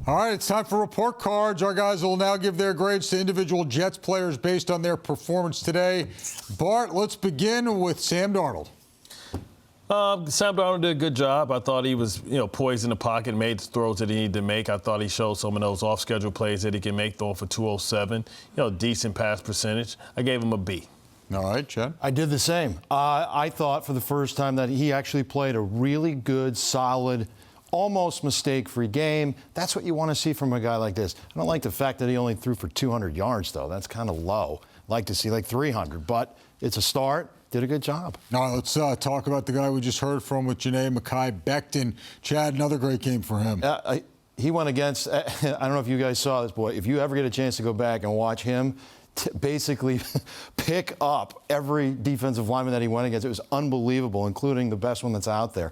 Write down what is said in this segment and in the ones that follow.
All right, it's time for report cards. Our guys will now give their grades to individual Jets players based on their performance today. Bart, let's begin with Sam Darnold. Sam Darnold did a good job. I thought he was, poised in the pocket, made the throws that he needed to make. I thought he showed some of those off-schedule plays that he can make, throwing for 207. Decent pass percentage. I gave him a B. All right, Chad. I did the same. I thought for the first time that he actually played a really good, solid, almost mistake-free game. That's what you want to see from a guy like this. I don't like the fact that he only threw for 200 yards, though. That's kind of low. I'd like to see like 300, but it's a start. Did a good job. All right, let's talk about the guy we just heard from with Janae Becton. Chad, another great game for him. He went against, I don't know if you guys saw this, boy. If you ever get a chance to go back and watch him basically pick up every defensive lineman that he went against, it was unbelievable, including the best one that's out there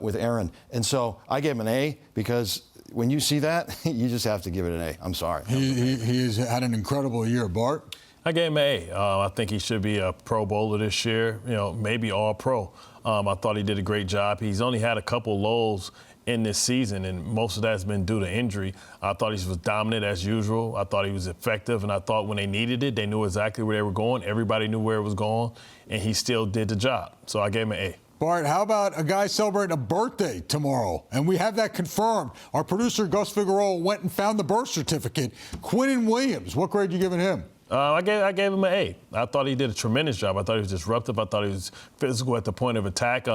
with Aaron. And so I gave him an A because when you see that, you just have to give it an A. I'm sorry. He has had an incredible year. Bart? I gave him an A. I think he should be a Pro Bowler this year, maybe All-Pro. I thought he did a great job. He's only had a couple lulls in this season, and most of that has been due to injury. I thought he was dominant as usual. I thought he was effective, and I thought when they needed it, they knew exactly where they were going. Everybody knew where it was going, and he still did the job. So I gave him an A. Bart, how about a guy celebrating a birthday tomorrow? And we have that confirmed. Our producer, Gus Figueroa, went and found the birth certificate. Quinnen Williams, what grade are you giving him? I gave him an A. I thought he did a tremendous job. I thought he was disruptive. I thought he was physical at the point of attack.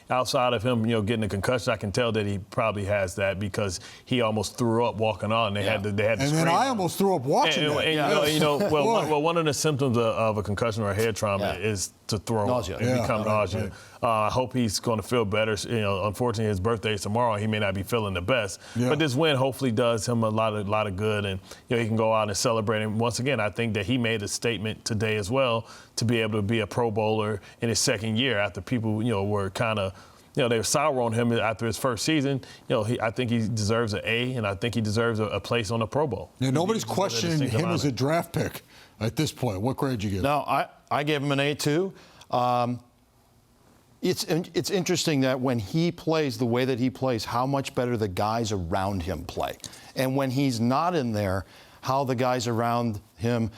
Outside of him, getting a concussion, I can tell that he probably has that because he almost threw up walking on. They had to and scream. then I almost threw up watching that. Well, one of the symptoms of a concussion or a head trauma is to throw nausea. up and become nausea. Right. I hope he's going to feel better. Unfortunately, his birthday is tomorrow. He may not be feeling the best. Yeah. But this win hopefully does him a lot of good, and he can go out and celebrate. And once again, I think that he made a statement today as well to be able to be a Pro Bowler in his second year after people were kind of they were sour on him after his first season. I think he deserves an A, and I think he deserves a place on the Pro Bowl. Yeah, nobody's questioning him as a draft pick at this point. What grade did you give? No, I gave him an A too. It's interesting that when he plays the way that he plays, how much better the guys around him play. And when he's not in there, how the guys around him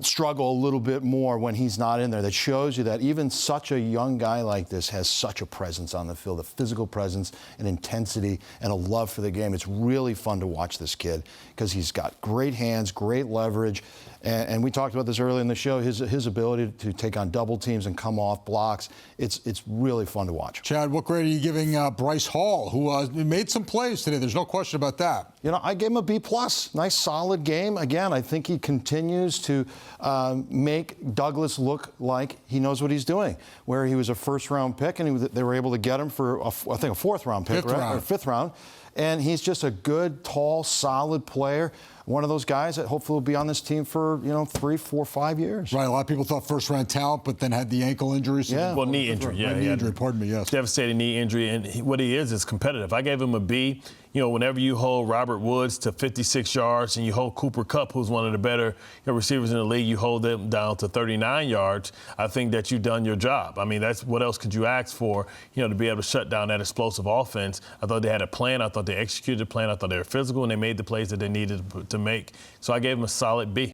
struggle a little bit more when he's not in there. That shows you that even such a young guy like this has such a presence on the field, a physical presence, an intensity, and a love for the game. It's really fun to watch this kid because he's got great hands, great leverage, and we talked about this earlier in the show, his ability to take on double teams and come off blocks. It's really fun to watch. Chad, what grade are you giving Bryce Hall, who made some plays today? There's no question about that. I gave him a B+. Nice, solid game. Again, I think he continues to make Douglas look like he knows what he's doing, where he was a first-round pick, and they were able to get him for, I think, a fourth-round pick, or fifth round. And he's just a good, tall, solid player. One of those guys that hopefully will be on this team for, 3, 4, 5 years. Right. A lot of people thought first-round talent, but then had the ankle injury. So yeah. Well, knee injury. Knee injury, pardon me, yes. Devastating knee injury. And what he is competitive. I gave him a B. Whenever you hold Robert Woods to 56 yards and you hold Cooper Kupp, who's one of the better receivers in the league, you hold them down to 39 yards, I think that you've done your job. I mean, that's what else could you ask for, to be able to shut down that explosive offense. I thought they had a plan. I thought they executed the plan. I thought they were physical, and they made the plays that they needed to make. So I gave them a solid B.